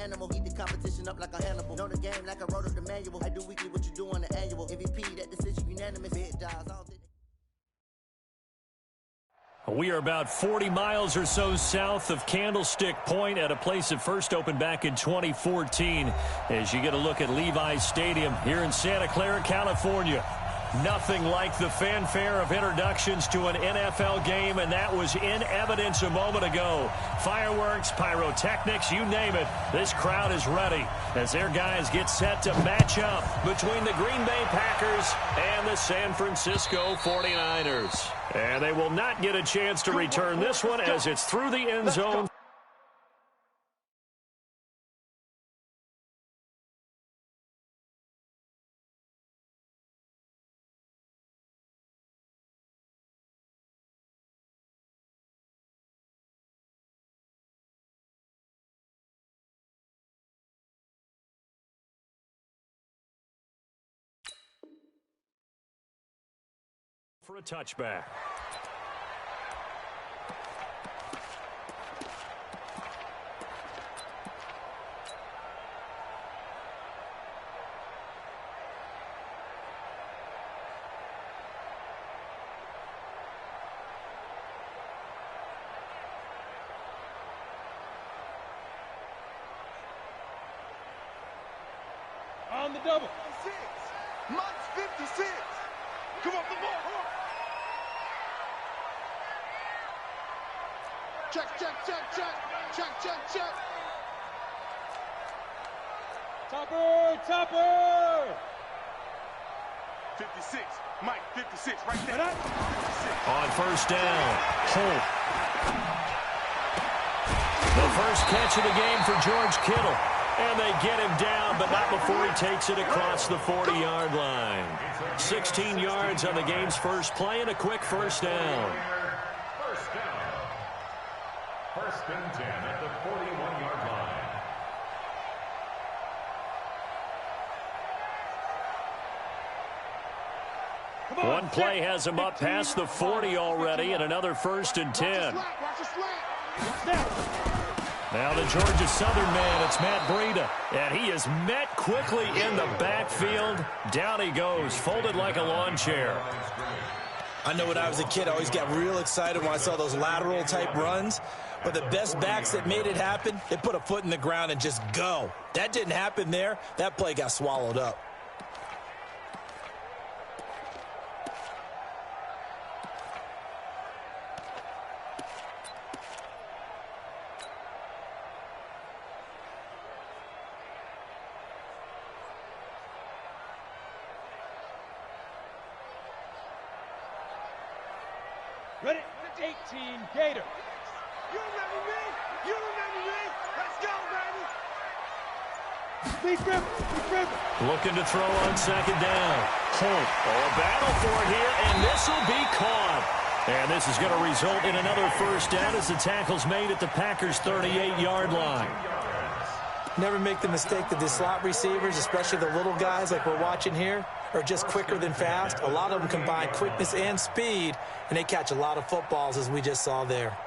animal. Heat the competition up like a Hannibal. Know the game like I wrote up the manual. I do weekly what you do on the annual. MVP, that decision unanimous. Big dials, I don't think. We are about 40 miles or so south of Candlestick Point at a place that first opened back in 2014 as you get a look at Levi's Stadium here in Santa Clara, California. Nothing like the fanfare of introductions to an NFL game, and that was in evidence a moment ago. Fireworks, pyrotechnics, you name it. This crowd is ready as their guys get set to match up between the Green Bay Packers and the San Francisco 49ers. And they will not get a chance to return this one as it's through the end zone. For a touchback. On the double. 56. Mike's 56. Come on, the ball. Check, check, check, check. Check, check, check. Topper, topper. 56. Mike, 56, right there. 56. On first down, Holt. The first catch of the game for George Kittle. And they get him down, but not before he takes it across the 40-yard line. 16 yards on the game's first play and a quick first down. First down. First and 10 at the 41-yard line. One play has him up past the 40 already, and another first and 10. Now the Georgia Southern man, it's Matt Breida. And he is met quickly in the backfield. Down he goes, folded like a lawn chair. I know when I was a kid, I always got real excited when I saw those lateral type runs. But the best backs that made it happen, they put a foot in the ground and just go. That didn't happen there. That play got swallowed up. Ready? 18, Gator. You remember me? You remember me? Let's go, baby. Speed dribble. Looking to throw on second down. Holt. Oh, a battle for it here, and this will be caught. And this is going to result in another first down as the tackle's made at the Packers' 38-yard line. Never make the mistake that the slot receivers, especially the little guys like we're watching here, are just quicker than fast. A lot of them combine quickness and speed, and they catch a lot of footballs, as we just saw there.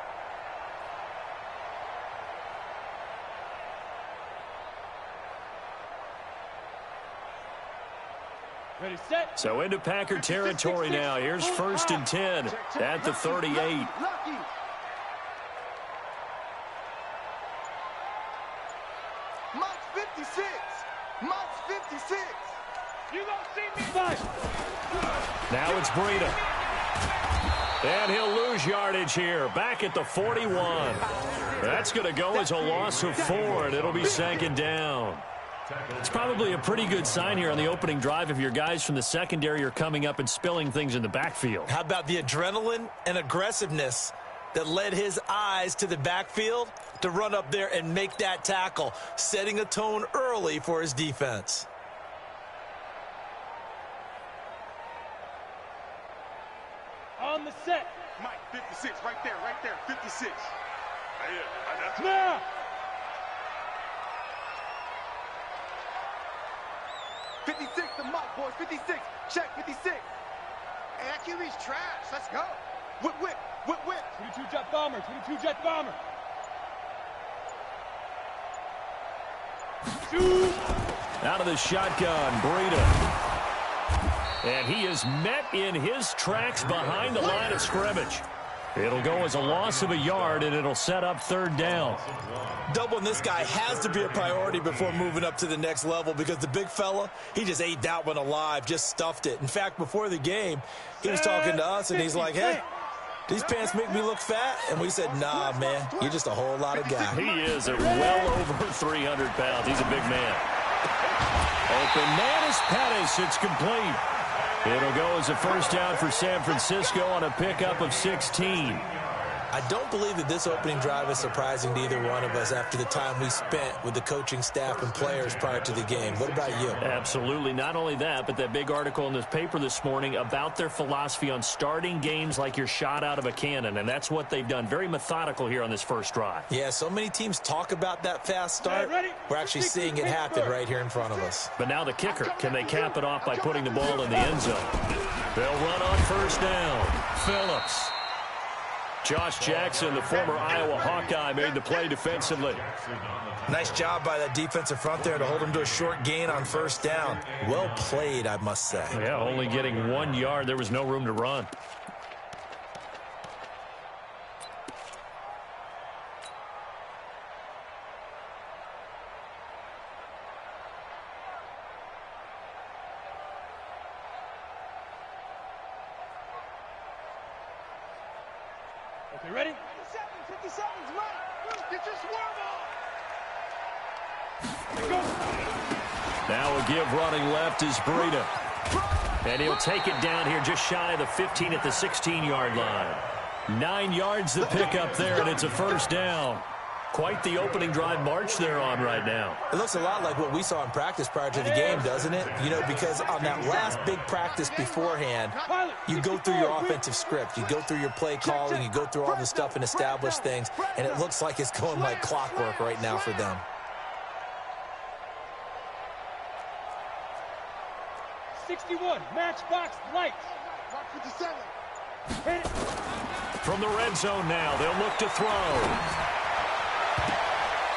Ready, set. So into Packer territory now. Here's first and 10 at the 38. Lucky. Mike's 56. Mike's 56. You don't see me. Five. Now it's Breida. And he'll lose yardage here. Back at the 41. That's going to go as a loss of 4, and it'll be second down. It's probably a pretty good sign here on the opening drive if your guys from the secondary are coming up and spilling things in the backfield. How about the adrenaline and aggressiveness that led his eyes to the backfield to run up there and make that tackle, setting a tone early for his defense. On the set. Mike, 56, right there, 56. That's Now. $56 to Mike, boys. 56. Check 56. Hey, that QB's trash. Let's go. Whip, whip, whip, whip. 22 jet bomber. 22 jet bomber. Out of the shotgun, Breida. And he is met in his tracks behind the line of scrimmage. It'll go as a loss of a yard, and it'll set up third down. Doubling this guy has to be a priority before moving up to the next level because the big fella, he just ate that one alive, just stuffed it. In fact, before the game, he was talking to us, and he's like, hey, these pants make me look fat? And we said, nah, man, you're just a whole lot of guy. He is at well over 300 pounds. He's a big man. Open man is Pettis. It's complete. It'll go as a first down for San Francisco on a pickup of 16. I don't believe that this opening drive is surprising to either one of us after the time we spent with the coaching staff and players prior to the game. What about you? Absolutely. Not only that, but that big article in this paper this morning about their philosophy on starting games like you're shot out of a cannon, and that's what they've done. Very methodical here on this first drive. Yeah, so many teams talk about that fast start. We're actually seeing it happen right here in front of us. But now the kicker. Can they cap it off by putting the ball in the end zone? They'll run on first down. Phillips. Josh Jackson, the former Iowa Hawkeye, made the play defensively. Nice job by that defensive front there to hold him to a short gain on first down. Well played, I must say. Yeah, only getting 1 yard. There was no room to run. Okay, ready? 57's right. Get your swerve on. Now a give running left is Breida. And he'll take it down here just shy of the 15 at the 16-yard line. 9 yards the pickup there, and it's a first down. Quite the opening drive march they're on right now. It looks a lot like what we saw in practice prior to the game, doesn't it? You know, because on that last big practice beforehand, you go through your offensive script. You go through your play calling. You go through all the stuff and establish things. And it looks like it's going like clockwork right now for them. 61, matchbox lights. 57. Hit it. From the red zone now, they'll look to throw.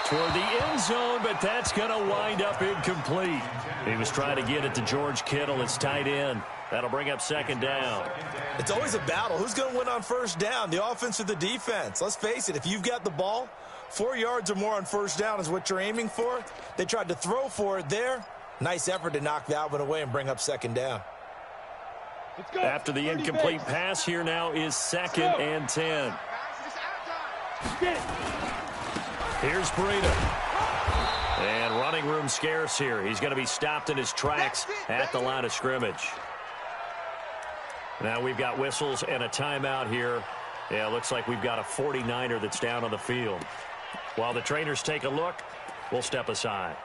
Toward the end zone, but that's going to wind up incomplete. He was trying to get it to George Kittle. It's tight end. That'll bring up second down. It's always a battle. Who's going to win on first down, the offense or the defense? Let's face it, if you've got the ball, 4 yards or more on first down is what you're aiming for. They tried to throw for it there. Nice effort to knock that one away and bring up second down. Let's go. After the incomplete pass, here now is second and 10. Get it. Here's Breida. And running room scarce here. He's going to be stopped in his tracks at the line of scrimmage. Now we've got whistles and a timeout here. Yeah, it looks like we've got a 49er that's down on the field. While the trainers take a look, we'll step aside.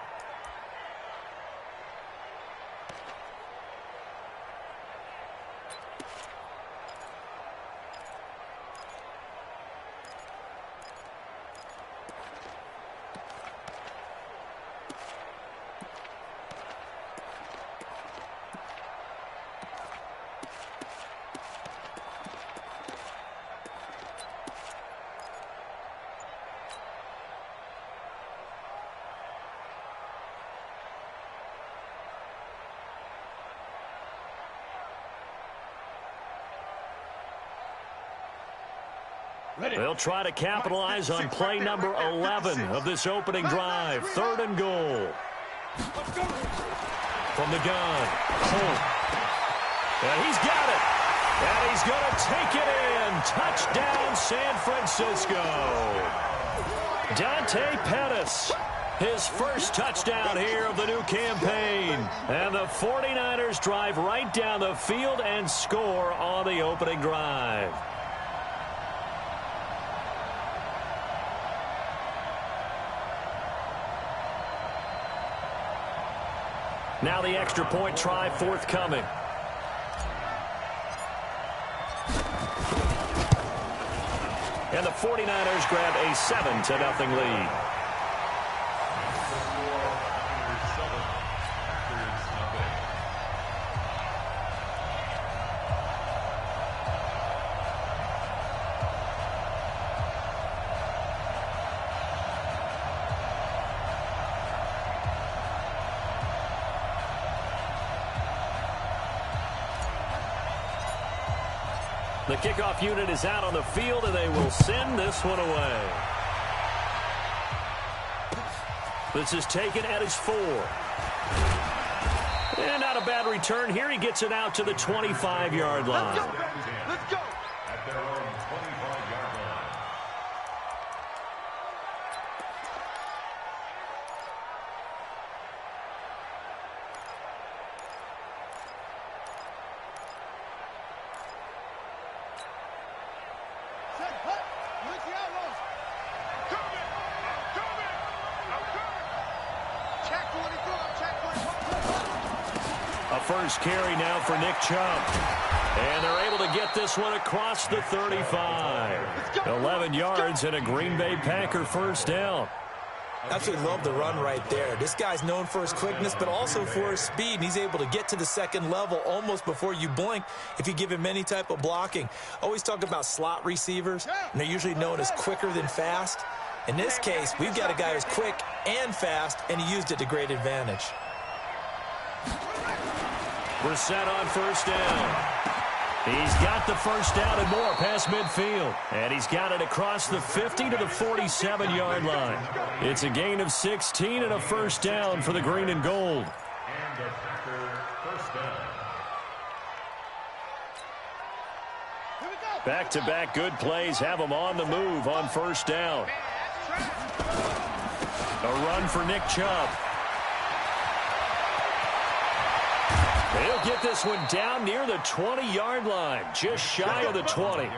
They'll try to capitalize on play number 11 of this opening drive. Third and goal. From the gun, Holt. And he's got it. And he's going to take it in. Touchdown, San Francisco. Dante Pettis. His first touchdown here of the new campaign. And the 49ers drive right down the field and score on the opening drive. Now the extra point try forthcoming. And the 49ers grab a 7-0 lead. The kickoff unit is out on the field, and they will send this one away. This is taken at his 4. And not a bad return here. He gets it out to the 25-yard line. Let's go, baby. Let's go. At their own 25-yard line. Set, hut. Where's the outlaws? Coming. I'm coming. Check 44. Check 44. A first carry now for Nick Chubb. And they're able to get this one across the 35. 11 yards and a Green Bay Packer first down. Absolutely love the run right there. This guy's known for his quickness, but also for his speed. And he's able to get to the second level almost before you blink if you give him any type of blocking. Always talk about slot receivers, and they're usually known as quicker than fast. In this case, we've got a guy who's quick and fast, and he used it to great advantage. We're set on first down. He's got the first down and more past midfield. And he's got it across the 50 to the 47-yard line. It's a gain of 16 and a first down for the green and gold. And the Packer first down. Back-to-back good plays have him on the move on first down. A run for Nick Chubb. He'll get this one down near the 20-yard line, just shy of the 20.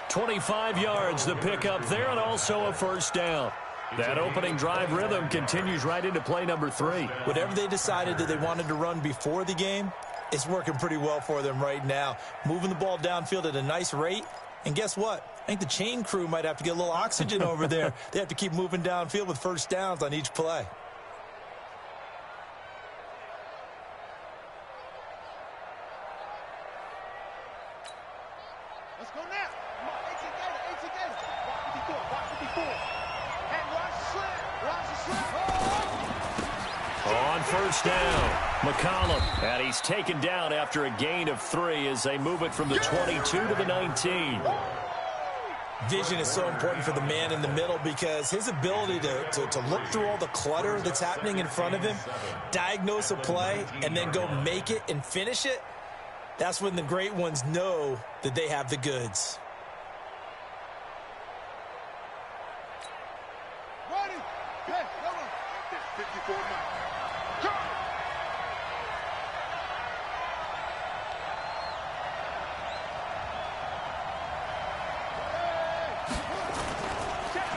25 yards the pickup there, and also a first down. That opening drive rhythm continues right into play number 3. Whatever they decided that they wanted to run before the game, it's working pretty well for them right now. Moving the ball downfield at a nice rate. And guess what? I think the chain crew might have to get a little oxygen over there. They have to keep moving downfield with first downs on each play. Let's go now. Come on, 18 gator. Block 54. And watch the slip. On first down, McCollum. And he's taken down after a gain of 3 as they move it from the 22 to the 19. Vision is so important for the man in the middle because his ability to look through all the clutter that's happening in front of him, diagnose a play, and then go make it and finish it, that's when the great ones know that they have the goods. Ready. Hey, come on. 54 now.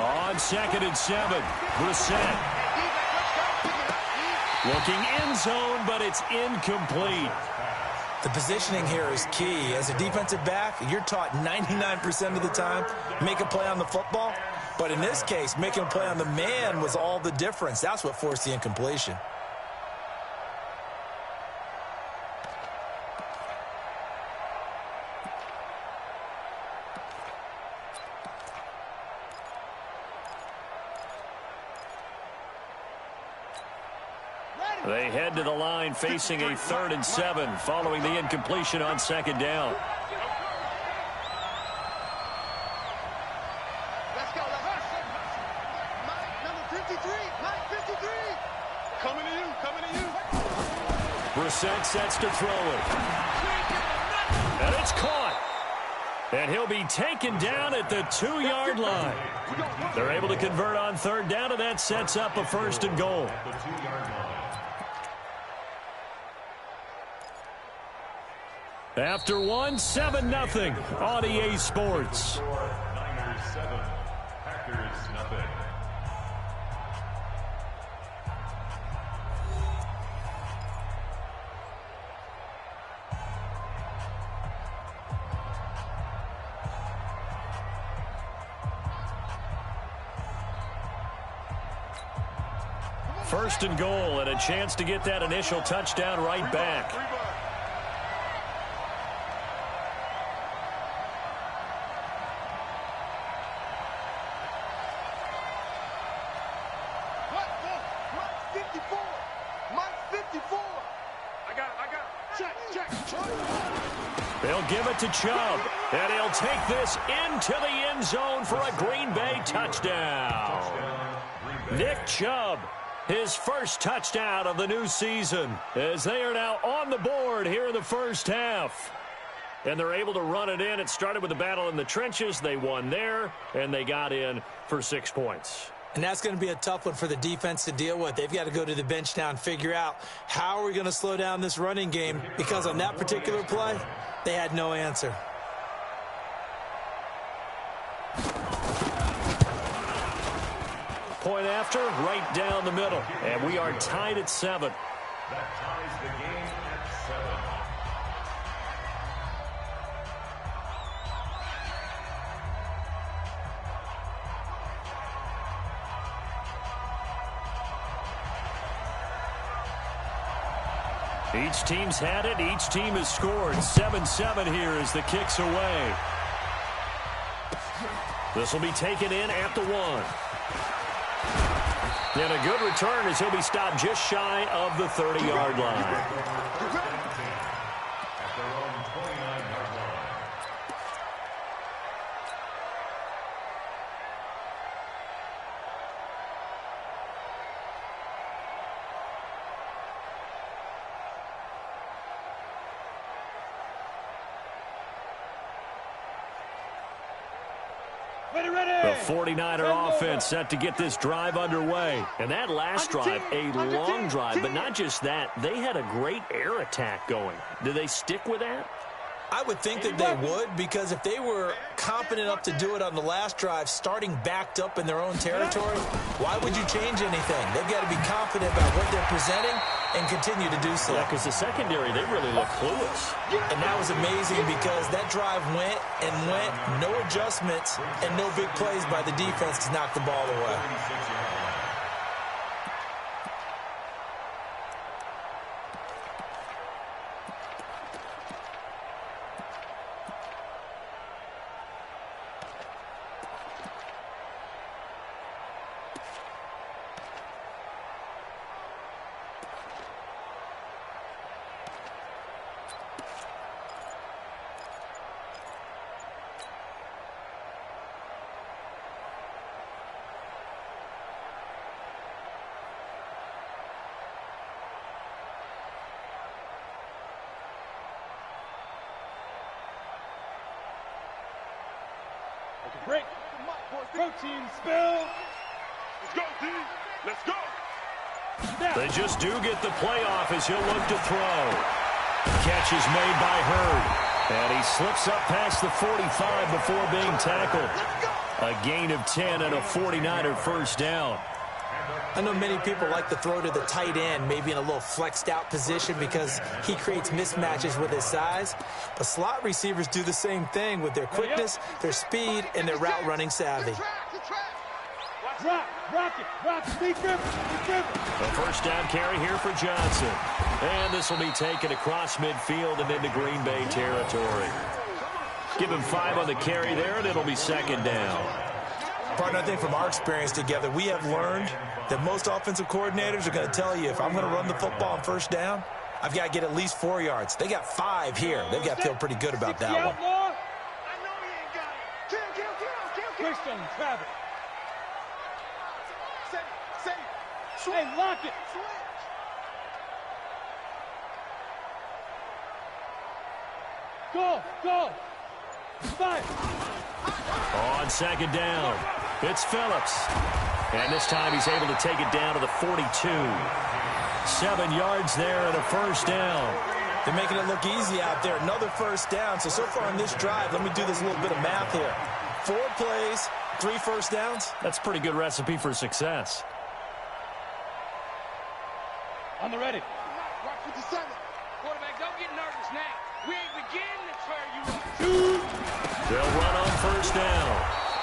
On 2nd and 7, Brissett. Looking end zone, but it's incomplete. The positioning here is key. As a defensive back, you're taught 99% of the time, make a play on the football. But in this case, making a play on the man was all the difference. That's what forced the incompletion. They head to the line facing a 3rd and 7 following the incompletion on 2nd down. Let's go. Mike, number 53. Mike, 53. Coming to you. Brissett sets to throw it. And it's caught. And he'll be taken down at the 2-yard line. They're able to convert on 3rd down, and that sets up a 1st and goal. The 2-yard line. After 1, 7-0 on EA Sports. Niners 7, Packers nothing. First and goal, and a chance to get that initial touchdown right back. Mike 54. I got it. Check. They'll give it to Chubb, and he'll take this into the end zone for a Green Bay touchdown. Nick Chubb, his first touchdown of the new season, as they are now on the board here in the first half. And they're able to run it in. It started with a battle in the trenches. They won there, and they got in for 6 points. And that's going to be a tough one for the defense to deal with. They've got to go to the bench now and figure out how are we going to slow down this running game, because on that particular play, they had no answer. Point after, right down the middle. And we are tied at 7. That ties the game at 7. Each team's had it. Each team has scored. 7-7 here as the kick's away. This will be taken in at the 1. And a good return as he'll be stopped just shy of the 30-yard line. At their own 29-yard line. The 49er offense set to get this drive underway. And that last drive, a long drive, but not just that. They had a great air attack going. Do they stick with that? I would think that they would, because if they were competent enough to do it on the last drive, starting backed up in their own territory, why would you change anything? They've got to be confident about what they're presenting and continue to do so. Yeah, because the secondary, they really look clueless. And that was amazing, because that drive went and went, no adjustments, and no big plays by the defense to knock the ball away. Break. Protein spill. Let's go, D. Let's go. They just do get the playoff as he'll look to throw. Catch is made by Hurd. And he slips up past the 45 before being tackled. A gain of 10 and a 49er first down. I know many people like to throw to the tight end, maybe in a little flexed out position, because he creates mismatches with his size. But slot receivers do the same thing with their quickness, their speed, and their route running savvy. Rock it, be driven. A first down carry here for Johnson. And this will be taken across midfield and into Green Bay territory. Give him 5 on the carry there, and it'll be second down. Partner, I think from our experience together, we have learned that most offensive coordinators are going to tell you, if I'm going to run the football on first down, I've got to get at least 4 yards. They got 5 here. They've got to feel pretty good about that one. I know he ain't got it. Kill. Christian Travis. Hey, lock it. Go. Fire. On second down, it's Phillips. And this time he's able to take it down to the 42. 7 yards there and a first down. They're making it look easy out there. Another first down. So far on this drive, let me do this little bit of math here. 4 plays, 3 first downs. That's a pretty good recipe for success. On the ready. Rock 57. Quarterback, don't get nervous now. We ain't beginning to tear you up. They'll run on first down.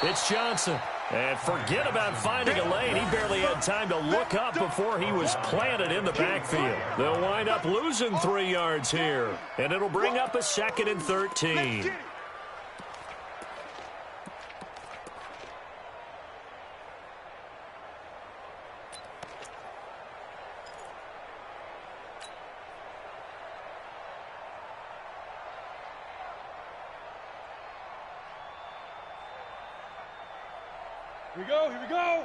It's Johnson. And forget about finding a lane. He barely had time to look up before he was planted in the backfield. They'll wind up losing 3 yards here. And it'll bring up a 2nd and 13. Here we go, here we go.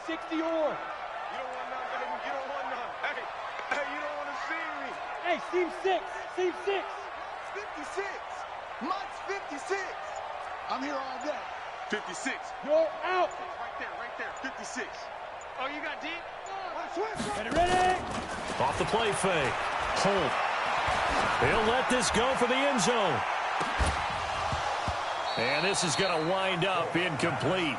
60 on. You don't want none, baby. You don't want none. Hey, you don't want to see me. Hey, seam 6. Seam 6. 56. Mike's 56. I'm here all day. 56. You're out. Right there. 56. Oh, you got deep? Ready, Ready? Off the play fake. Holt. He'll let this go for the end zone. And this is going to wind up incomplete.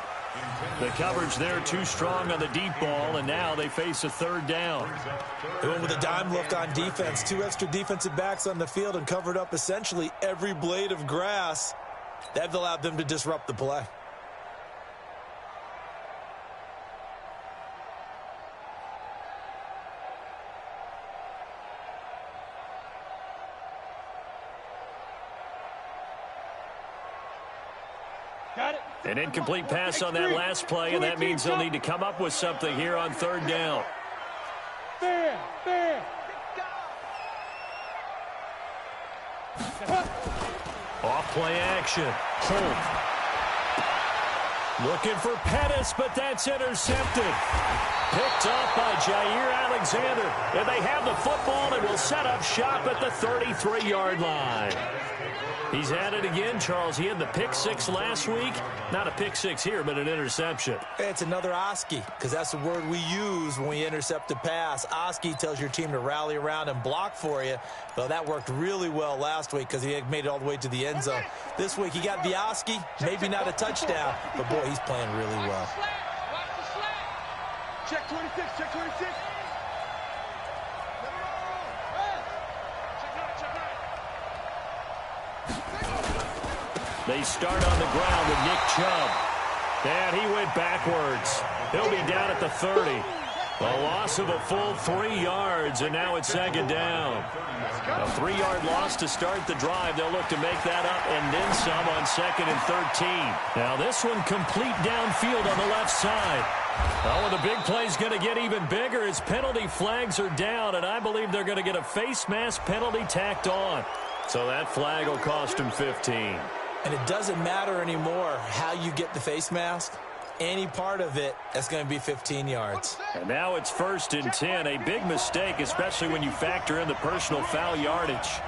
The coverage there too strong on the deep ball, and now they face a third down. They went with a dime look on defense. 2 extra defensive backs on the field and covered up essentially every blade of grass. That allowed them to disrupt the play. Got it. An incomplete pass on that last play, and that means they'll need to come up with something here on third down. Fair. Off play action. Holt. Looking for Pettis, but that's intercepted. Picked off by Jair Alexander. And they have the football and will set up shop at the 33-yard line. He's at it again, Charles. He had the pick 6 last week. Not a pick 6 here, but an interception. It's another Oski, because that's the word we use when we intercept a pass. Oski tells your team to rally around and block for you. Well, that worked really well last week because he had made it all the way to the end zone. This week he got the Oski, maybe not a touchdown, but boy, he's playing really well. Watch the slack. Check 26. Check 26. They start on the ground with Nick Chubb. And he went backwards. He'll be down at the 30. A loss of a full 3 yards, and now it's second down. A 3-yard loss to start the drive. They'll look to make that up and then some on 2nd and 13. Now this one complete downfield on the left side. Oh, and the big play's going to get even bigger as penalty flags are down, and I believe they're going to get a face mask penalty tacked on. So that flag will cost him 15. And it doesn't matter anymore how you get the face mask. Any part of it, that's going to be 15 yards. And now it's 1st and 10. A big mistake, especially when you factor in the personal foul yardage.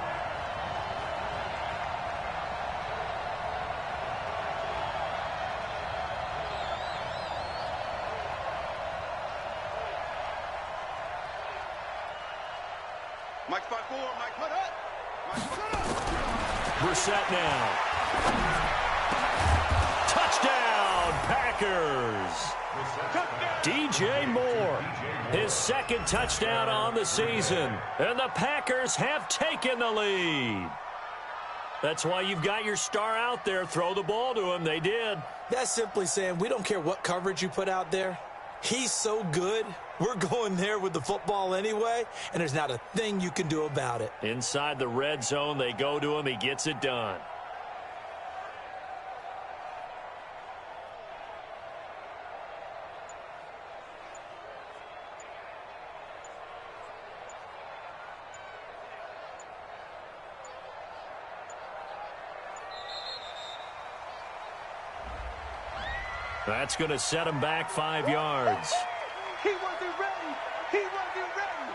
Mike's 5-4. Mike, cut up. Mike, cut up. Brissett now. Touchdown, Packers. DJ Moore, his 2nd touchdown on the season. And the Packers have taken the lead. That's why you've got your star out there. Throw the ball to him. They did. That's simply saying we don't care what coverage you put out there. He's so good, we're going there with the football anyway, and there's not a thing you can do about it. Inside the red zone, they go to him. He gets it done. That's going to set him back 5 yards. He wasn't ready. He wasn't ready.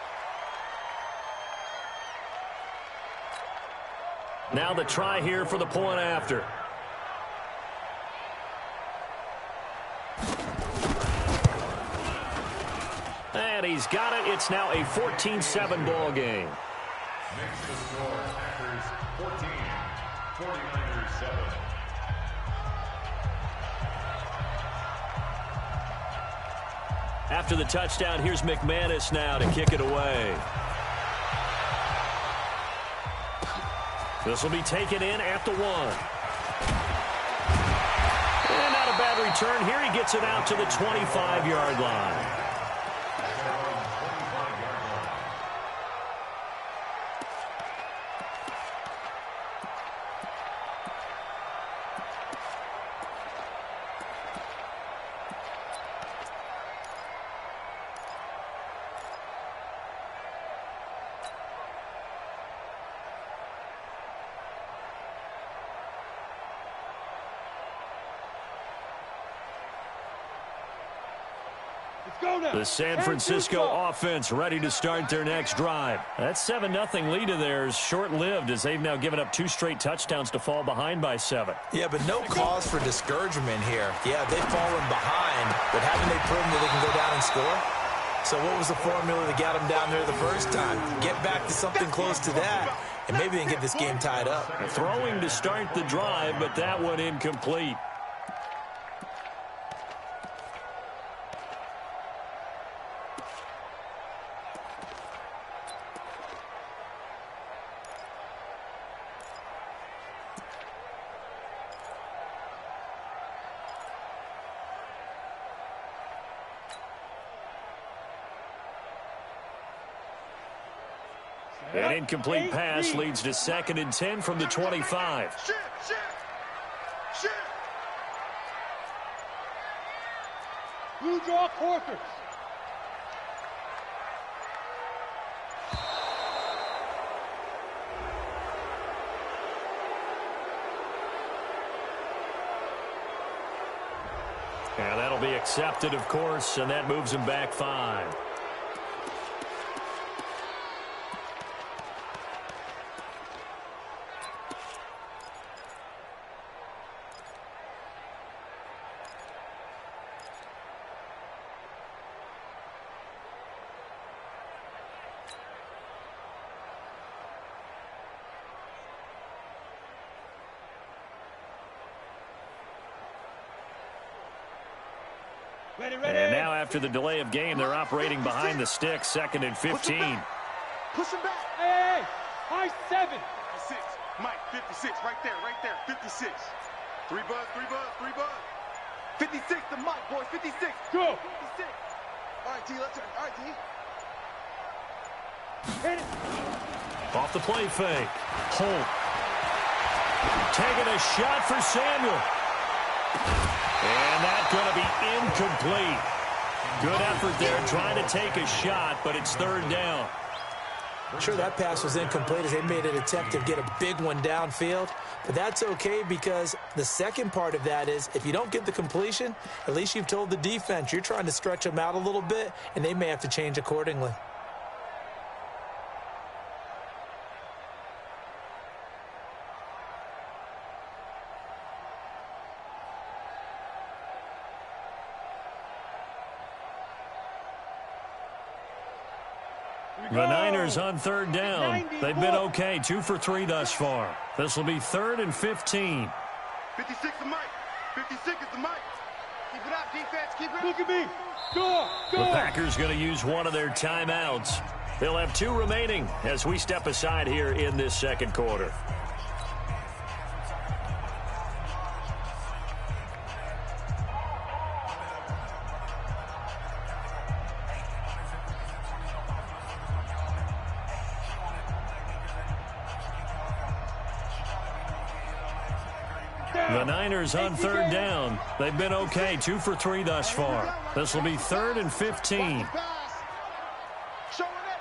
Now the try here for the point after. And he's got it. It's now a 14-7 ball game. Makes the score Packers 14, 49ers 7. After the touchdown, here's McManus now to kick it away. This will be taken in at the 1. And not a bad return here. He gets it out to the 25-yard line. The San Francisco offense ready to start their next drive. That 7-0 lead of theirs short-lived as they've now given up 2 straight touchdowns to fall behind by 7. Yeah, but no cause for discouragement here. Yeah, they've fallen behind, but haven't they proven that they can go down and score? So what was the formula that got them down there the first time? Get back to something close to that, and maybe they can get this game tied up. Throwing to start the drive, but that one incomplete. An incomplete pass leads to 2nd and 10 from the 25. Shit. Blue draw quarters. And that'll be accepted, of course, and that moves him back 5. And now after the delay of game, they're operating behind the sticks, 2nd and 15. Push him back. Hey, high 7. 56. Mike, 56. Right there. 56. 3 buzz. 56 to Mike, boys. 56. Go. 56. All right, D, let's turn. All right, D. Hit it. Off the play fake. Holt. Taking a shot for Samuel. And that's going to be incomplete. Good effort there trying to take a shot, but it's 3rd down. Sure, that pass was incomplete as they made an attempt to get a big one downfield. But that's okay because the second part of that is if you don't get the completion, at least you've told the defense you're trying to stretch them out a little bit, and they may have to change accordingly. The Niners on 3rd down. They've been okay, 2 for 3 thus far. This will be 3rd and 15. 56 to Mike. 56 is to Mike. Keep it up, defense. Keep it up. Look at me. Go. The Packers going to use one of their timeouts. They'll have 2 remaining as we step aside here in this 2nd quarter. The Niners on 3rd down. They've been okay, 2 for 3 thus far. This will be 3rd and 15. Showing it.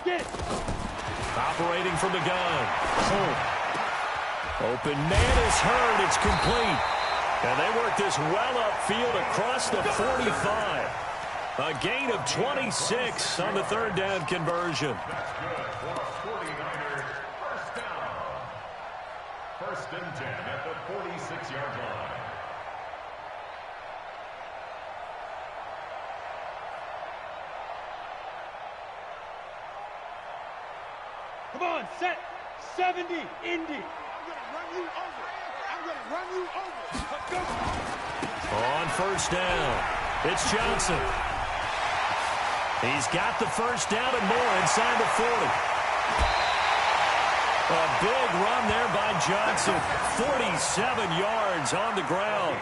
Get it. Operating from the gun. Holt. Open man is heard. It's complete. And they work this well upfield across the 45. A gain of 26 on the 3rd down conversion. That's good for 49ers. 1st down. 1st and 10 at the 46-yard line. Come on, set. 70, Indy. I'm going to run you over. Let's go. On 1st down, it's Johnson. He's got the 1st down and more inside the 40. A big run there by Johnson. 47 yards on the ground.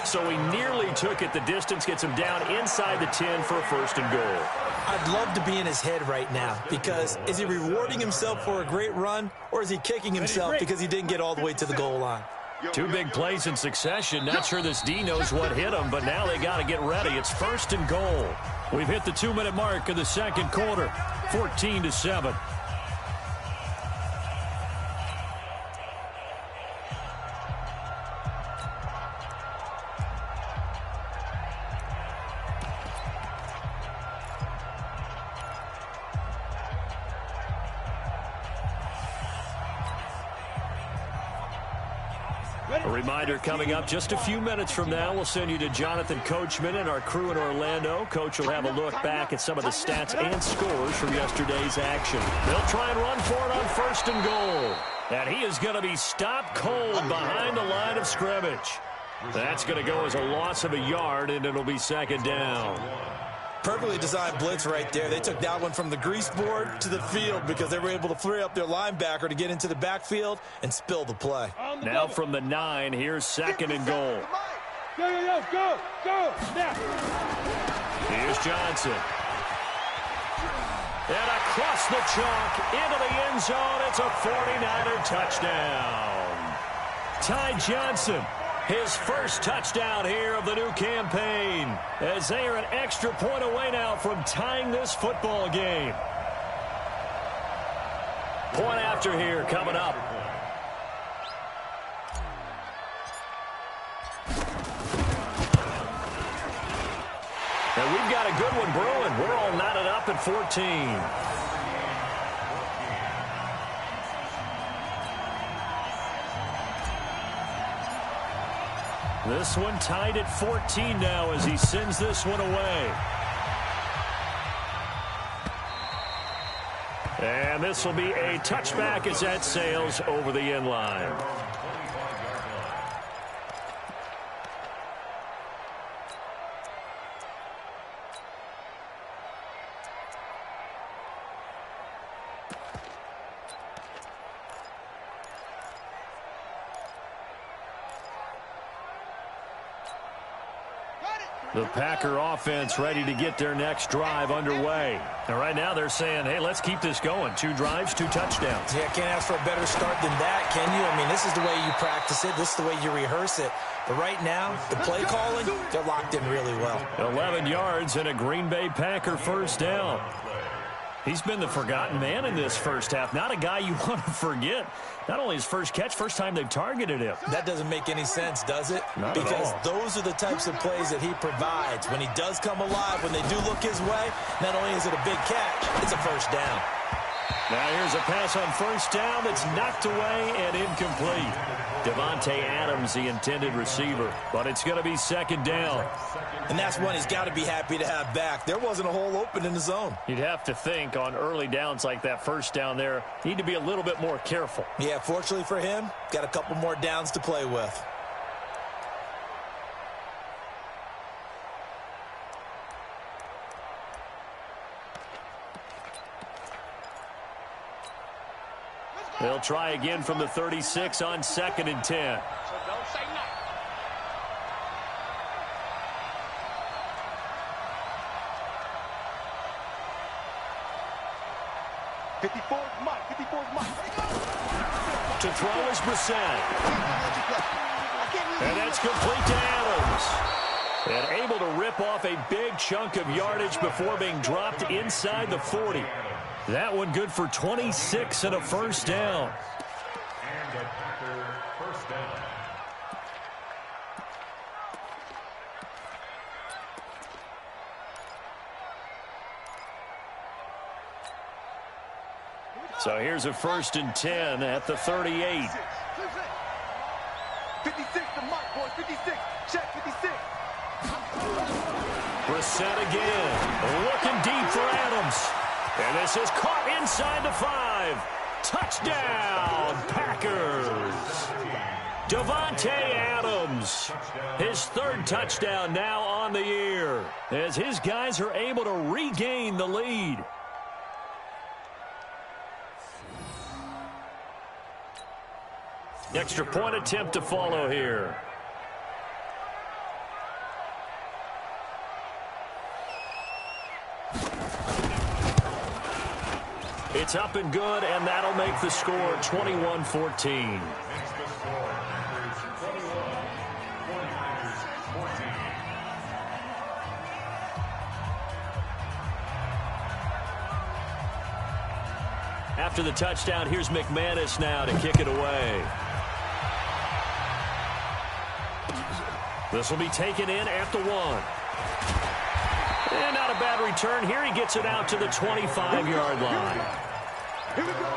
So he nearly took it the distance, gets him down inside the 10 for a 1st and goal. I'd love to be in his head right now because is he rewarding himself for a great run or is he kicking himself because he didn't get all the way to the goal line? Two big plays in succession. Not sure this D knows what hit him, but now they got to get ready. It's 1st and goal. We've hit the 2-minute mark of the second quarter, 14-7. A reminder coming up just a few minutes from now, we'll send you to Jonathan Coachman and our crew in Orlando. Coach will have a look back at some of the stats and scores from yesterday's action. They'll try and run for it on 1st and goal. And he is going to be stopped cold behind the line of scrimmage. That's going to go as a loss of a yard, and it'll be 2nd down. Perfectly designed blitz right there. They took that one from the grease board to the field because they were able to free up their linebacker to get into the backfield and spill the play. Now from the 9, here's 2nd and goal. Go. Now. Here's Johnson. And across the chalk into the end zone. It's a 49er touchdown. Ty Johnson. His first touchdown here of the new campaign, as they are an extra point away now from tying this football game. Point after here coming up. And we've got a good one brewing. We're all knotted up at 14. This one tied at 14 now as he sends this one away. And this will be a touchback as that sails over the end line. The Packer offense ready to get their next drive underway. And right now they're saying, hey, let's keep this going. 2 drives, 2 touchdowns. Yeah, can't ask for a better start than that, can you? I mean, this is the way you practice it. This is the way you rehearse it. But right now, the play calling, they're locked in really well. 11 yards and a Green Bay Packer first down. He's been the forgotten man in this first half. Not a guy you want to forget. Not only his first catch, first time they've targeted him. That doesn't make any sense, does it? Not because at all. Those are the types of plays that he provides. When he does come alive, when they do look his way, not only is it a big catch, it's a first down. Now here's a pass on first down that's knocked away and incomplete. Devontae Adams, the intended receiver, but it's going to be 2nd down. And that's one he's got to be happy to have back. There wasn't a hole open in the zone. You'd have to think on early downs like that first down there, need to be a little bit more careful. Yeah, fortunately for him, got a couple more downs to play with. They'll try again from the 36 on 2nd and 10. So don't say nothing. To throw is Brissett. And that's complete to Adams. And able to rip off a big chunk of yardage before being dropped inside the 40. That one good for 26 and a first down. And the Packer first down. So here's a 1st and 10 at the 38. 56 to Mike, boys. 56. Check 56. Brissett again. Looking deep for Adams. And this is caught inside the 5. Touchdown, Packers. Devontae Adams. His 3rd touchdown now on the year, as his guys are able to regain the lead. Extra point attempt to follow here. It's up and good, and that'll make the score 21-14. Makes the score Packers After the touchdown, here's McManus now to kick it away. This will be taken in at the 1. And not a bad return here. He gets it out to the 25-yard line. Here we go.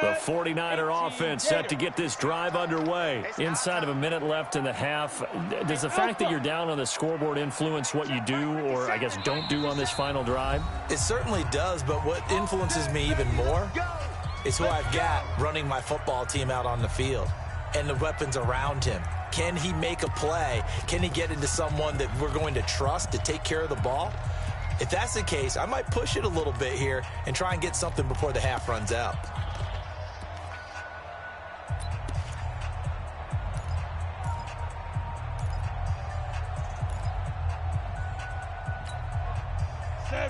The 49er offense set to get this drive underway. Inside of a minute left in the half. Does the fact that you're down on the scoreboard influence what you do, or I guess don't do on this final drive? It certainly does, but what influences me even more is who I've got running my football team out on the field and the weapons around him. Can he make a play? Can he get into someone that we're going to trust to take care of the ball? If that's the case, I might push it a little bit here and try and get something before the half runs out.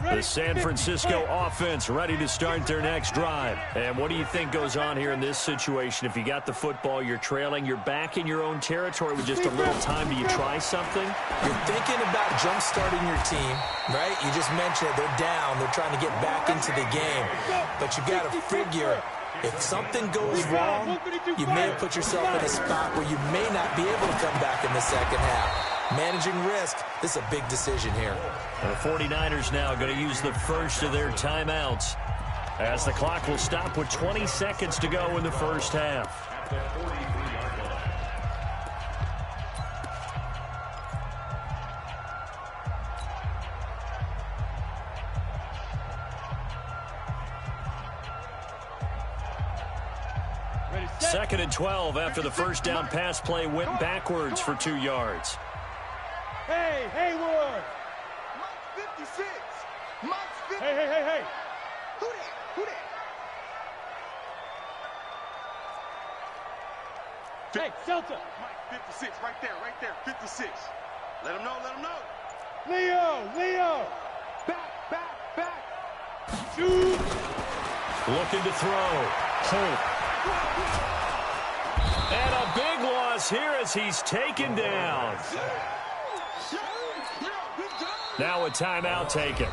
The San Francisco offense ready to start their next drive. And what do you think goes on here in this situation? If you got the football, you're trailing, you're back in your own territory with just a little time. Do you try something? You're thinking about jump-starting your team, right? You just mentioned it. They're down. They're trying to get back into the game. But you've got to figure, if something goes wrong, you may have put yourself in a spot where you may not be able to come back in the second half. Managing risk, this is a big decision here. The 49ers now going to use the first of their timeouts as the clock will stop with 20 seconds to go in the first half. At the 43-yard line. Second and 12 after the first down pass play went backwards for 2 yards. Hey, Haywood! Mike 56. Mike 50. Hey! Who that? Hey, Celta! Mike 56, right there, 56. Let him know. Leo! Back! Shoot! Looking to throw. Holt. And a big loss here as he's taken down. Now a timeout taken.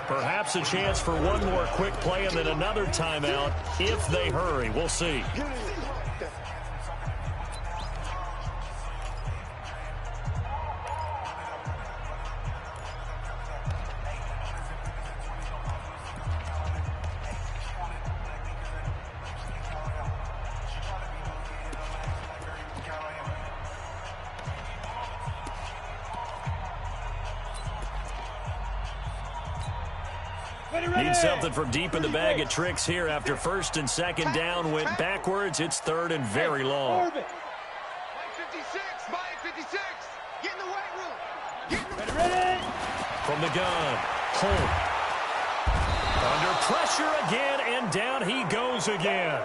Perhaps a chance for one more quick play and then another timeout if they hurry. We'll see. Need something from deep in the bag of tricks here after first and second down went backwards. It's third and very long. Mike 56. Get in the weight room. Ready! From the gun, Holt. Under pressure again, and down he goes again.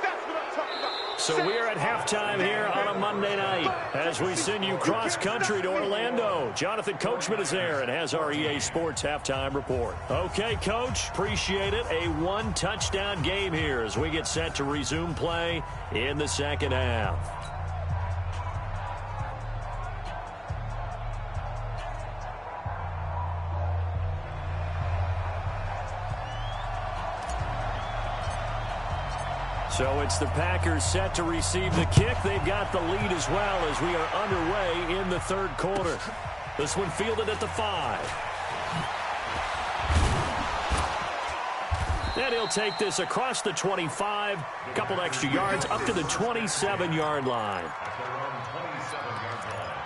That's what I'm talking about. So we are at halftime here on a Monday night as we send you cross-country to Orlando. Jonathan Coachman is there and has our EA Sports halftime report. Okay, Coach, appreciate it. A one-touchdown game here as we get set to resume play in the second half. So it's the Packers set to receive the kick. They've got the lead as well as we are underway in the third quarter. This one fielded at the 5. And he'll take this across the 25, a couple extra yards up to the 27-yard line. At their own 27-yard line.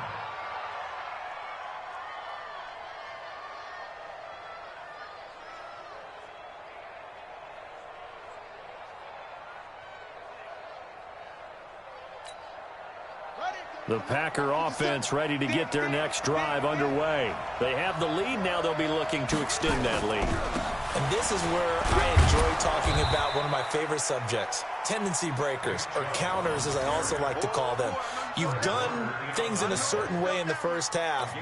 The Packer offense ready to get their next drive underway. They have the lead now. They'll be looking to extend that lead. And this is where I enjoy talking about one of my favorite subjects, tendency breakers, or counters as I also like to call them. You've done things in a certain way in the first half,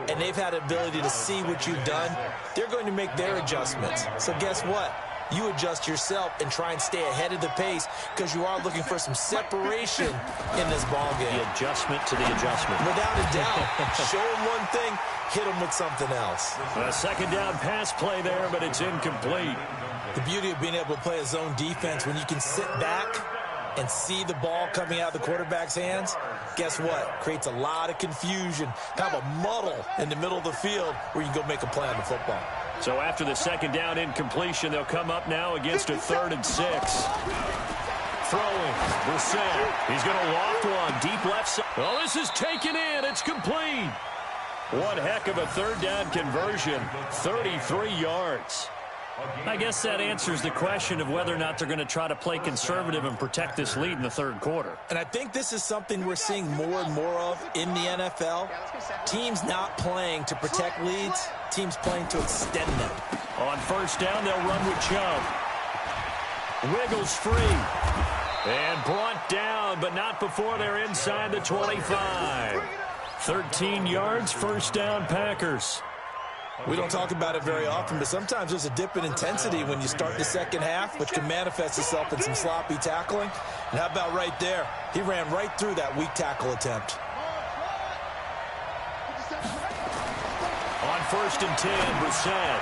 and they've had the ability to see what you've done. They're going to make their adjustments. So guess what? You adjust yourself and try and stay ahead of the pace because you are looking for some separation in this ball game. The adjustment to the adjustment. Without a doubt. Show them one thing, hit them with something else. A second down pass play there, but it's incomplete. The beauty of being able to play a zone defense when you can sit back and see the ball coming out of the quarterback's hands, guess what? Creates a lot of confusion, kind of a muddle in the middle of the field where you can go make a play on the football. So after the second down incompletion, they'll come up now against a 3rd and 6. Throwing, Brissett. He's going to loft one, deep left side. Oh, this is taken in. It's complete. One heck of a 3rd down conversion, 33 yards. I guess that answers the question of whether or not they're going to try to play conservative and protect this lead in the 3rd quarter. And I think this is something we're seeing more and more of in the NFL. Teams not playing to protect leads, teams playing to extend them. On 1st down, they'll run with Chubb. Wiggles free. And brought down, but not before they're inside the 25. 13 yards, 1st down, Packers. We don't talk about it very often, but sometimes there's a dip in intensity when you start the second half, which can manifest itself in some sloppy tackling. And how about right there? He ran right through that weak tackle attempt. On 1st and 10, Brissett.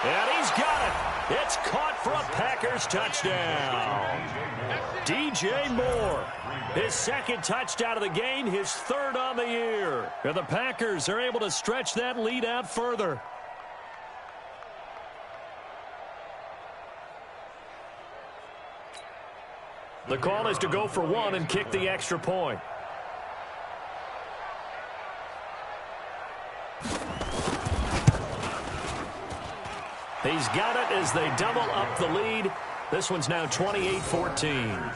And he's got it. It's caught for a Packers touchdown. DJ Moore. His 2nd touchdown of the game, his 3rd on the year. And the Packers are able to stretch that lead out further. The call is to go for 1 and kick the extra point. He's got it as they double up the lead. This one's now 28-14.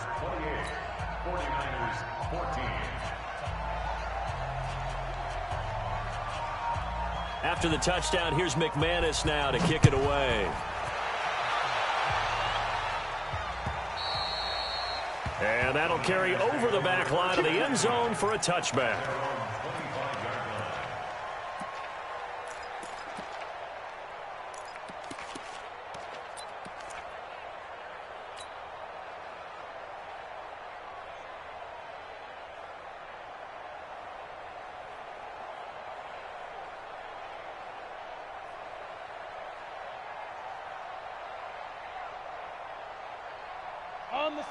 After the touchdown, here's McManus now to kick it away. And that'll carry over the back line of the end zone for a touchback.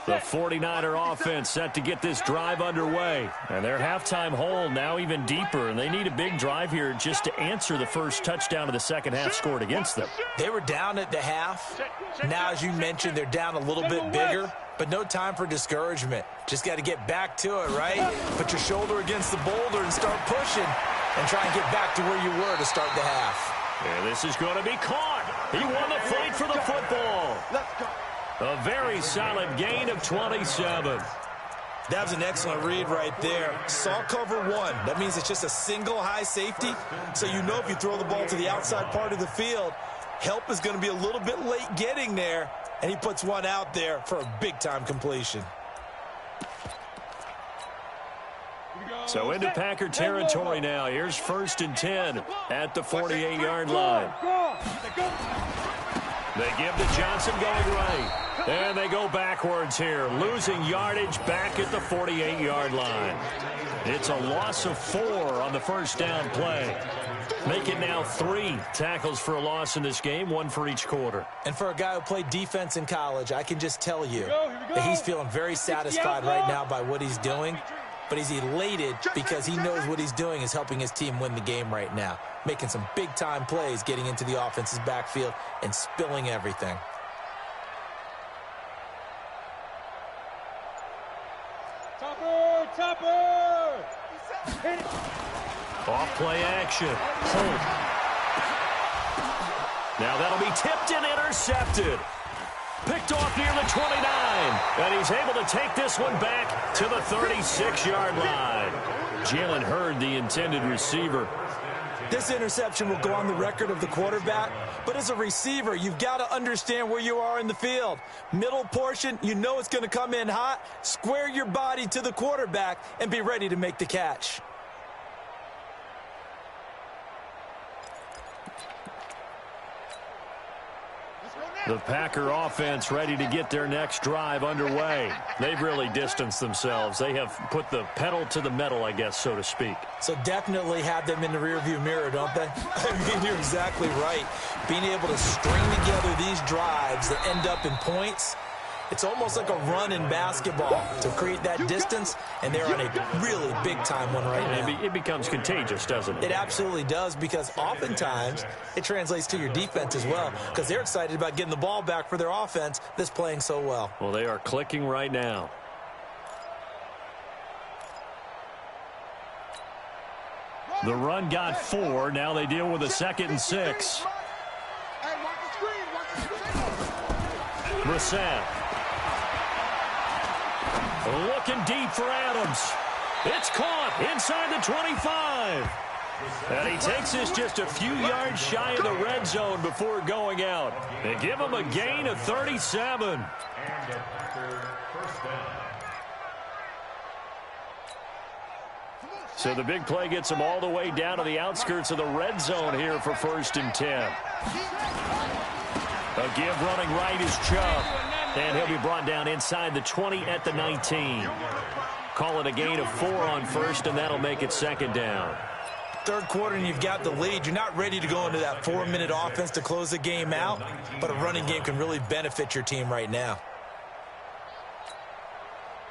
The 49er offense set to get this drive underway. And their halftime hole now even deeper, and they need a big drive here just to answer the first touchdown of the second half scored against them. They were down at the half. Now, as you mentioned, they're down a little bit bigger, but no time for discouragement. Just got to get back to it, right? Put your shoulder against the boulder and start pushing and try and get back to where you were to start the half. And this is going to be caught. He won the fight for the football. Let's go. A very solid gain of 27. That was an excellent read right there. Saw cover 1. That means it's just a single high safety. So you know if you throw the ball to the outside part of the field, help is going to be a little bit late getting there. And he puts one out there for a big-time completion. So into Packer territory now. Here's 1st and 10 at the 48-yard line. They give to Johnson going right. And they go backwards here, losing yardage back at the 48-yard line. It's a loss of 4 on the 1st down play. Make it now 3 tackles for a loss in this game, 1 for each quarter. And for a guy who played defense in college, I can just tell you that he's feeling very satisfied right now by what he's doing. But he's elated because he knows what he's doing is helping his team win the game right now. Making some big-time plays, getting into the offense's backfield and spilling everything. Topper! Off play action. Holt. Now that'll be tipped and intercepted. Picked off near the 29. And he's able to take this one back to the 36-yard line. Jalen Hurd, the intended receiver. This interception will go on the record of the quarterback, but as a receiver, you've got to understand where you are in the field. Middle portion, you know it's going to come in hot. Square your body to the quarterback and be ready to make the catch. The Packer offense ready to get their next drive underway. They've really distanced themselves. They have put the pedal to the metal, I guess, so to speak. So definitely have them in the rearview mirror, don't they? I mean, you're exactly right. Being able to string together these drives that end up in points, it's almost like a run in basketball to create that distance, and they're on a really big-time one right now. It becomes contagious, doesn't it? It absolutely does, because oftentimes it translates to your defense as well, because they're excited about getting the ball back for their offense that's playing so well. Well, they are clicking right now. The run got 4. Now they deal with a 2nd and 6. Brissett. Looking deep for Adams. It's caught inside the 25. And he takes this just a few yards shy of the red zone before going out. They give him a gain of 37. And a Packer first down. So the big play gets him all the way down to the outskirts of the red zone here for 1st and 10. A give running right is Chubb. And he'll be brought down inside the 20 at the 19. Call it a gain of 4 on 1st, and that'll make it 2nd down. Third quarter and you've got the lead. You're not ready to go into that 4-minute offense to close the game out, but a running game can really benefit your team right now.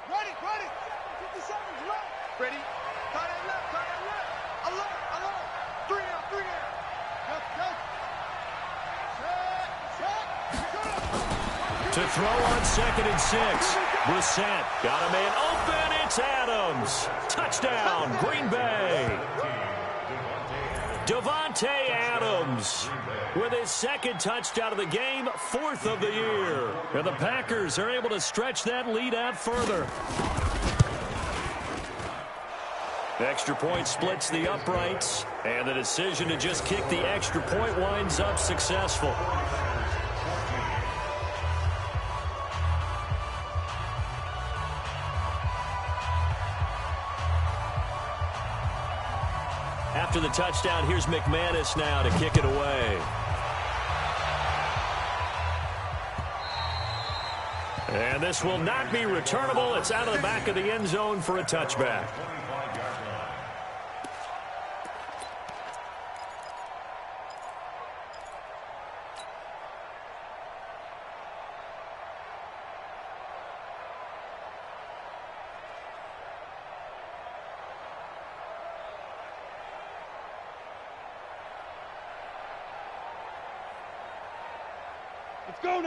Ready. 57's left. Ready. Tight end left. Alert. 3 out. Go. To throw on 2nd and 6. Brissett got a man open. It's Adams. Touchdown, Green Bay. Davante Adams with his 2nd touchdown of the game, 4th of the year. And the Packers are able to stretch that lead out further. Extra point splits the uprights, and the decision to just kick the extra point winds up successful. After the touchdown, here's McManus now to kick it away. And this will not be returnable. It's out of the back of the end zone for a touchback.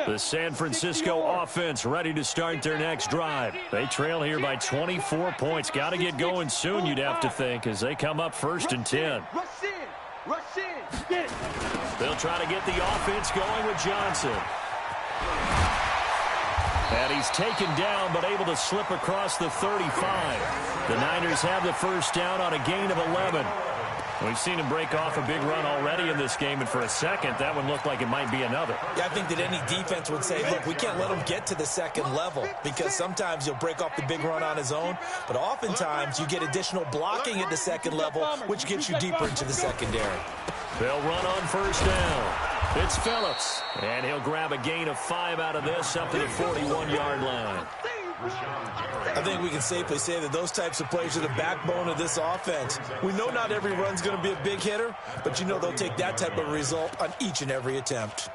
The San Francisco offense ready to start their next drive. They trail here by 24 points. Got to get going soon, you'd have to think, as they come up 1st and 10. Rush in. Get it. They'll try to get the offense going with Johnson. And he's taken down, but able to slip across the 35. The Niners have the 1st down on a gain of 11. We've seen him break off a big run already in this game, and for a second, that one looked like it might be another. Yeah, I think that any defense would say, look, we can't let him get to the 2nd level, because sometimes he'll break off the big run on his own, but oftentimes you get additional blocking at the 2nd level, which gets you deeper into the secondary. They'll run on 1st down. It's Phillips, and he'll grab a gain of 5 out of this up to the 41-yard line. I think we can safely say that those types of plays are the backbone of this offense. We know not every run's going to be a big hitter, but you know they'll take that type of result on each and every attempt.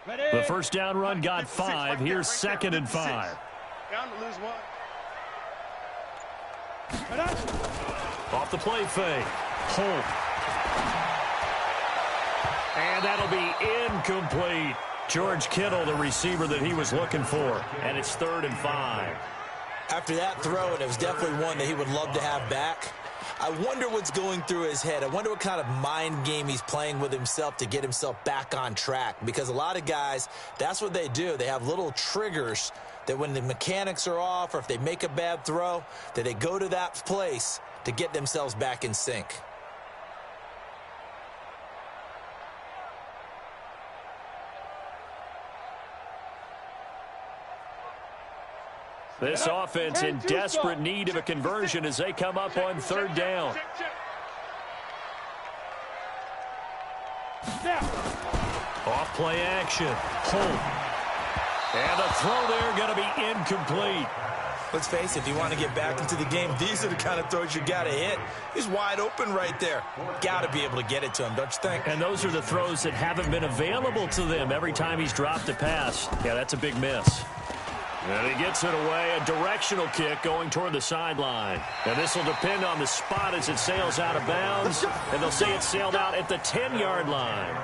The 1st down run got 5. Here's 2nd and 5. Down to lose 1. Off the play fake. Holt. And that'll be incomplete. George Kittle, the receiver that he was looking for. And it's 3rd and 5. After that throw, and it was definitely one that he would love to have back, I wonder what's going through his head. I wonder what kind of mind game he's playing with himself to get himself back on track. Because a lot of guys, that's what they do. They have little triggers that when the mechanics are off or if they make a bad throw, that they go to that place to get themselves back in sync. This offense in desperate need of a conversion as they come up on third down. Off play action. Holt. And the throw there going to be incomplete. Let's face it, if you want to get back into the game, these are the kind of throws you got to hit. He's wide open right there. Got to be able to get it to him, don't you think? And those are the throws that haven't been available to them every time he's dropped a pass. Yeah, that's a big miss. And he gets it away, a directional kick going toward the sideline. And this will depend on the spot as it sails out of bounds. And they'll say it sailed out at the 10-yard line.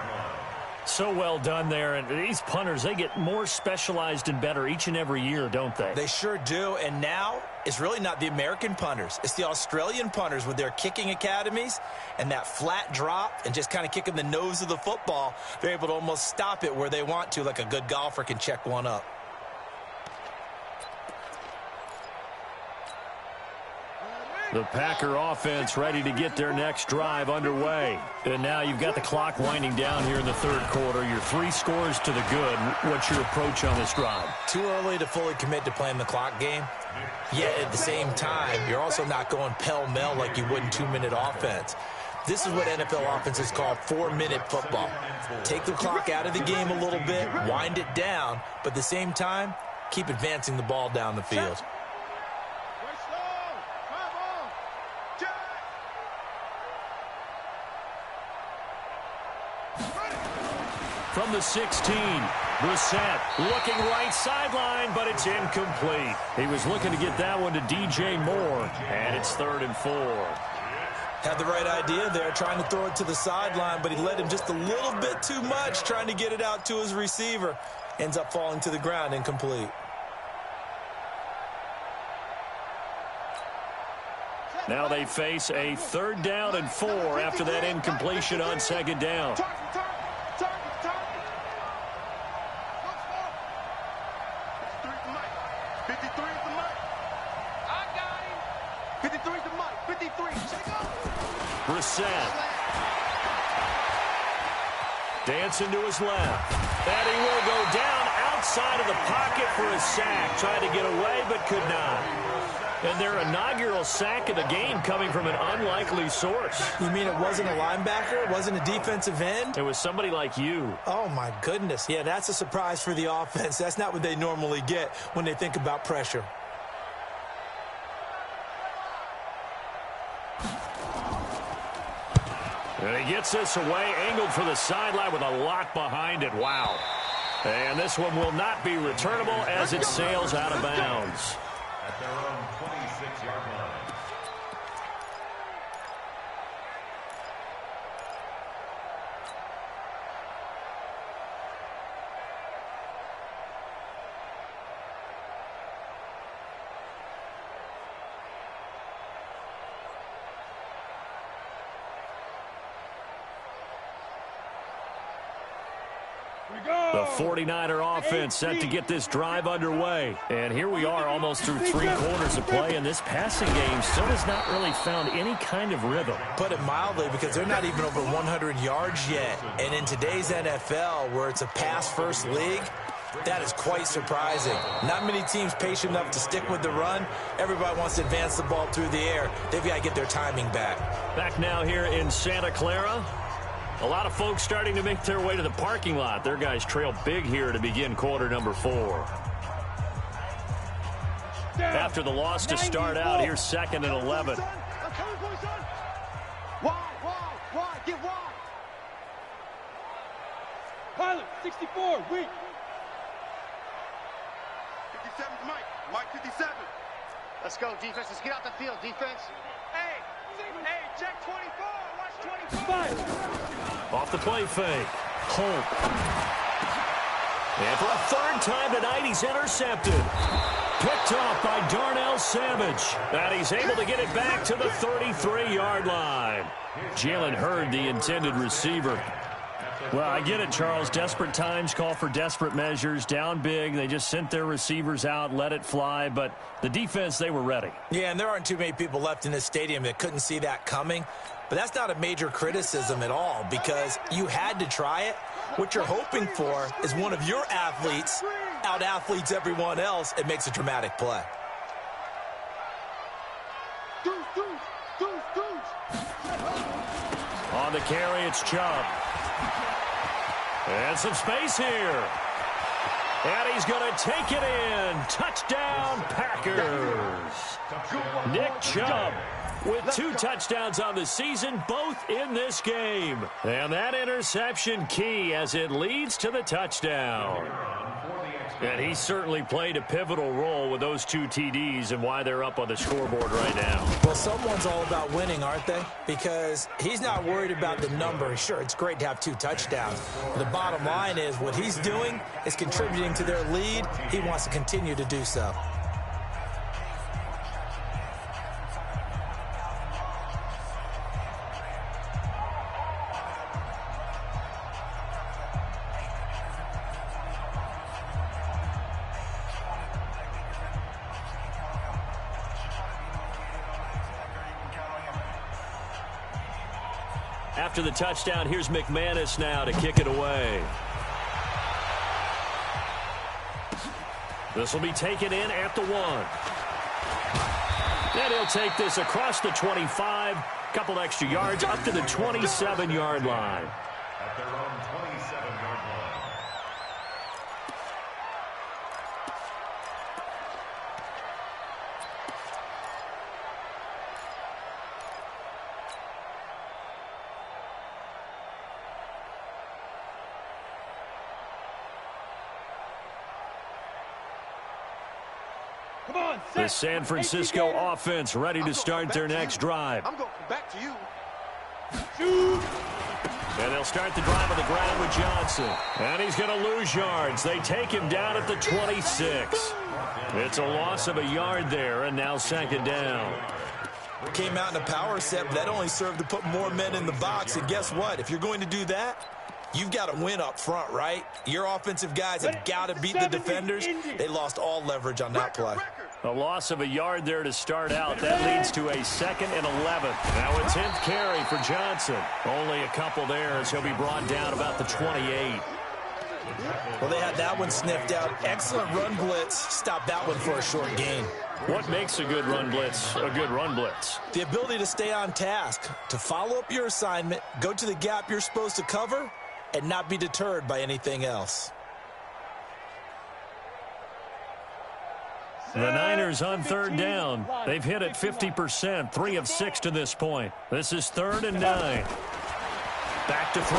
So well done there. And these punters, they get more specialized and better each and every year, don't they? They sure do. And now it's really not the American punters. It's the Australian punters with their kicking academies and that flat drop and just kind of kicking the nose of the football. They're able to almost stop it where they want to, like a good golfer can check one up. The Packer offense ready to get their next drive underway. And now you've got the clock winding down here in the third quarter. You're 3 scores to the good. What's your approach on this drive? Too early to fully commit to playing the clock game. Yet at the same time, you're also not going pell-mell like you would in 2-minute offense. This is what NFL offenses call 4-minute football. Take the clock out of the game a little bit, wind it down, but at the same time, keep advancing the ball down the field. From the 16, Brissett looking right sideline, but it's incomplete. He was looking to get that one to DJ Moore, and it's 3rd and 4. Had the right idea there, trying to throw it to the sideline, but he led him just a little bit too much, trying to get it out to his receiver. Ends up falling to the ground, incomplete. Now they face a 3rd down and 4 after that incompletion on 2nd down. 53's the mic. 53. Brissett. Dancing to his left. And he will go down outside of the pocket for a sack. Tried to get away, but could not. And their inaugural sack of the game coming from an unlikely source. You mean it wasn't a linebacker? It wasn't a defensive end? It was somebody like you. Oh, my goodness. Yeah, that's a surprise for the offense. That's not what they normally get when they think about pressure. And he gets this away, angled for the sideline with a lot behind it. Wow. And this one will not be returnable as it sails out of bounds. At their own 26-yard line. The 49er offense set to get this drive underway. And here we are almost through 3 quarters of play, and this passing game still has not really found any kind of rhythm. Put it mildly, because they're not even over 100 yards yet. And in today's NFL, where it's a pass-first league, that is quite surprising. Not many teams patient enough to stick with the run. Everybody wants to advance the ball through the air. They've got to get their timing back. Back now here in Santa Clara. A lot of folks starting to make their way to the parking lot. Their guys trail big here to begin quarter number 4. After the loss to start out, here's 2nd and 11. Wide, get wide. Pilot, 64, weak. 57's Mike. Mike 57. Let's go, defense. Let's get out the field, defense. Hey, check 24. Watch 24. Off the play fake. Holt. And for a 3rd time tonight, he's intercepted. Picked off by Darnell Savage. And he's able to get it back to the 33-yard line. Jalen Hurd, the intended receiver. Well, I get it, Charles. Desperate times call for desperate measures. Down big. They just sent their receivers out, let it fly. But the defense, they were ready. Yeah, and there aren't too many people left in this stadium that couldn't see that coming. But that's not a major criticism at all because you had to try it. What you're hoping for is one of your athletes out-athletes everyone else and makes a dramatic play. On the carry, it's Chubb. And some space here. And he's going to take it in. Touchdown, Packers. Nick Chubb with 2 touchdowns on the season, both in this game. And that interception key as it leads to the touchdown. And he certainly played a pivotal role with those 2 TDs and why they're up on the scoreboard right now. Well, someone's all about winning, aren't they? Because he's not worried about the number. Sure, it's great to have 2 touchdowns. The bottom line is what he's doing is contributing to their lead. He wants to continue to do so. After the touchdown, here's McManus now to kick it away. This will be taken in at the 1. And he'll take this across the 25, couple extra yards up to the 27-yard line. At their own 27-yard line. The San Francisco offense ready to start their next drive. I'm going back to you. And they'll start the drive on the ground with Johnson. And he's going to lose yards. They take him down at the 26. It's a loss of a yard there, and now 2nd down. Came out in a power set, but that only served to put more men in the box. And guess what? If you're going to do that, you've got to win up front, right? Your offensive guys have got to beat the defenders. They lost all leverage on that play. A loss of a yard there to start out. That leads to a 2nd and 11. Now a 10th carry for Johnson. Only a couple there as he'll be brought down about the 28. Well, they had that one sniffed out. Excellent run blitz. Stopped that one for a short gain. What makes a good run blitz a good run blitz? The ability to stay on task, to follow up your assignment, go to the gap you're supposed to cover, and not be deterred by anything else. The Niners on 3rd down. They've hit it 50%, 3 of 6 to this point. This is 3rd and 9. Back to throw.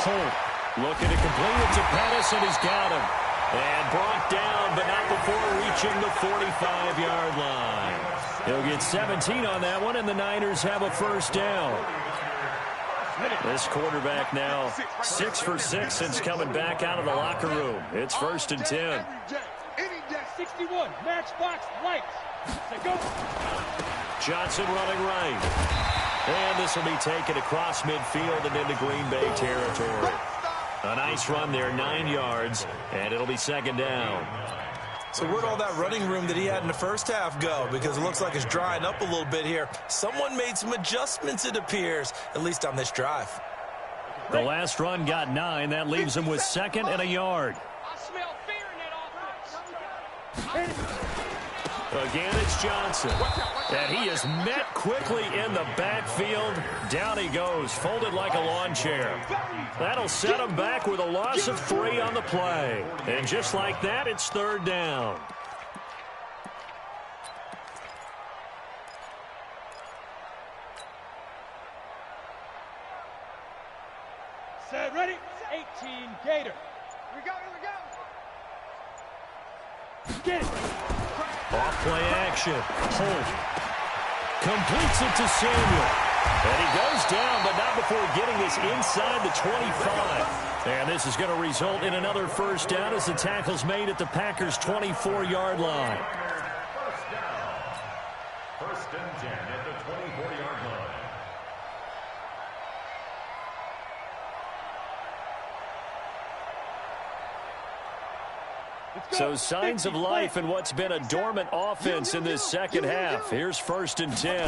Holt looking to complete it to Pettis, and he's got him. And brought down, but not before reaching the 45-yard line. He'll get 17 on that one, and the Niners have a 1st down. This quarterback now 6 for 6 since coming back out of the locker room. It's 1st and 10. 61, matchbox lights. Go. Johnson running right. And this will be taken across midfield and into Green Bay territory. A nice run there, 9 yards, and it'll be 2nd down. So where'd all that running room that he had in the first half go? Because it looks like it's drying up a little bit here. Someone made some adjustments, it appears, at least on this drive. The last run got 9. That leaves him with 2nd and a yard. I smell fear in that offense. Again, it's Johnson. And he is met quickly in the backfield. Down he goes, folded like a lawn chair. That'll set him back with a loss of 3 on the play. And just like that, it's 3rd down. Set, ready? 18, Gator. Here we go, here we go. Get it. Off play action. Holt completes it to Samuel. And he goes down, but not before getting this inside the 25. And this is going to result in another first down as the tackle's made at the Packers' 24-yard line. First down. First and 10 at the 24-yard line. So signs of life in what's been a dormant offense in this second half. Here's first and 10.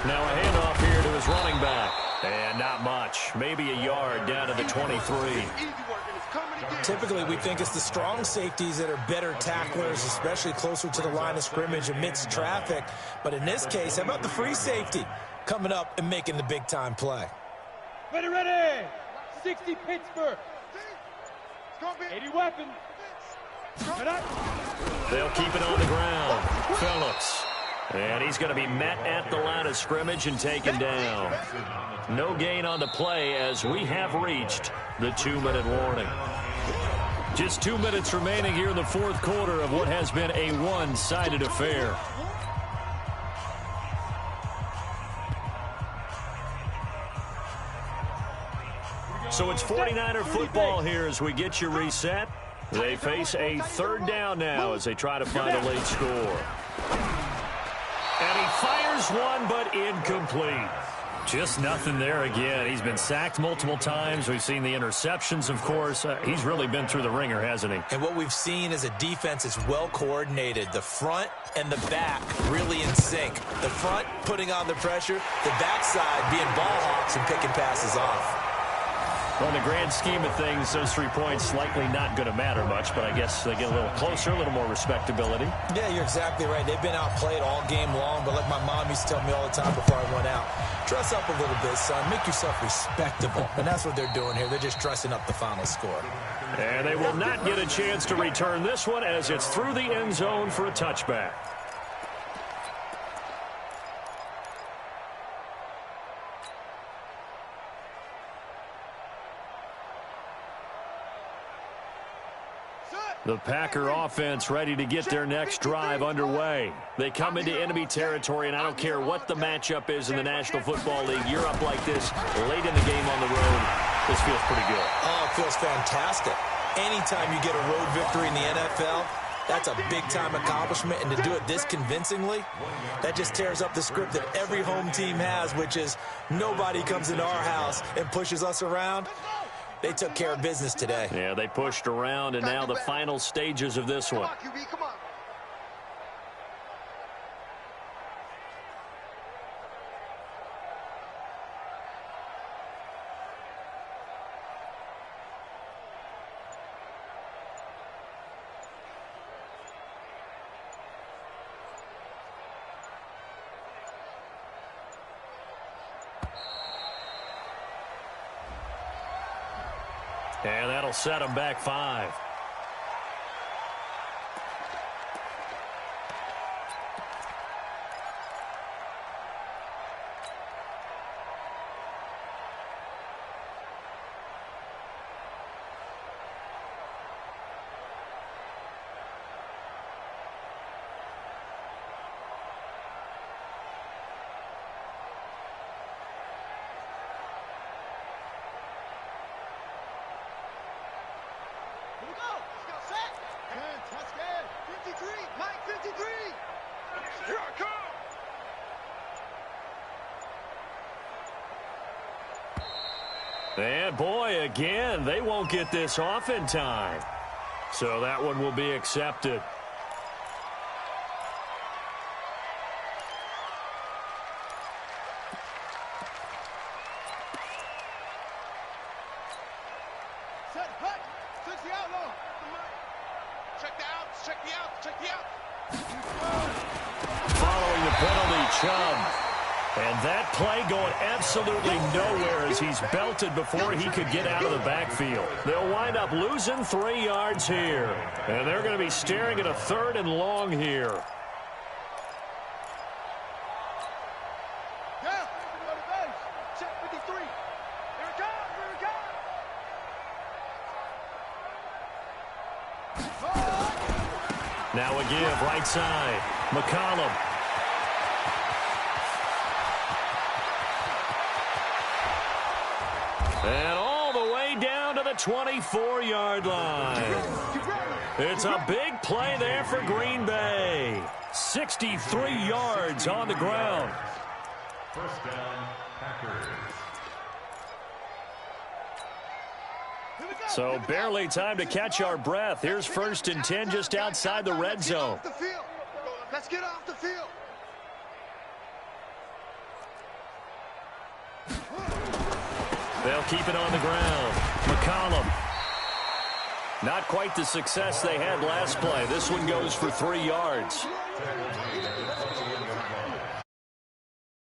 Now a handoff here to his running back. And not much. Maybe a yard down to the 23. Typically, we think it's the strong safeties that are better tacklers, especially closer to the line of scrimmage amidst traffic. But in this case, how about the free safety coming up and making the big-time play? Ready, ready. 60 Pittsburgh. 80 weapons. They'll keep it on the ground. Phillips. And he's going to be met at the line of scrimmage and taken down. No gain on the play as we have reached the 2-minute warning. Just 2 minutes remaining here in the fourth quarter of what has been a one-sided affair. So it's 49er football here as we get you reset. They face a third down now as they try to find a late score. And he fires one, but incomplete. Just nothing there again. He's been sacked multiple times. We've seen the interceptions, of course. He's really been through the ringer, hasn't he? And what we've seen is a defense is well coordinated. The front and the back really in sync. The front putting on the pressure, the backside being ball hawks and picking passes off. Well, in the grand scheme of things, those 3 points likely not going to matter much, but I guess they get a little closer, a little more respectability. Yeah, you're exactly right. They've been outplayed all game long, but like my mom used to tell me all the time before I went out, dress up a little bit, son. Make yourself respectable. And that's what they're doing here. They're just dressing up the final score. And they will not get a chance to return this one as it's through the end zone for a touchback. The Packer offense ready to get their next drive underway. They come into enemy territory, and I don't care what the matchup is in the National Football League. You're up like this late in the game on the road. This feels pretty good. Oh, it feels fantastic. Anytime you get a road victory in the NFL, that's a big-time accomplishment, and to do it this convincingly, that just tears up the script that every home team has, which is nobody comes into our house and pushes us around. They took care of business today. Yeah, they pushed around, and now the final stages of this one. Come on, QB, come on. And that'll set him back 5. And boy, again, they won't get this off in time. So that one will be accepted. Set, hut, search the outlaw. Check the outs, check the outs, check the outs. Following the penalty, Chubb. And that play going absolutely nowhere as he's belted before he could get out of the backfield. They'll wind up losing 3 yards here. And they're going to be staring at a 3rd and long here. Yeah, go to base. Check 53. Here it comes, here it comes. Now a give, right side. McCollum. And all the way down to the 24-yard line. It's a big play there for Green Bay. 63 yards on the ground. First down, Packers. So barely time to catch our breath. Here's 1st and 10 just outside the red zone. Let's get off the field. They'll keep it on the ground. McCollum. Not quite the success they had last play. This one goes for 3 yards.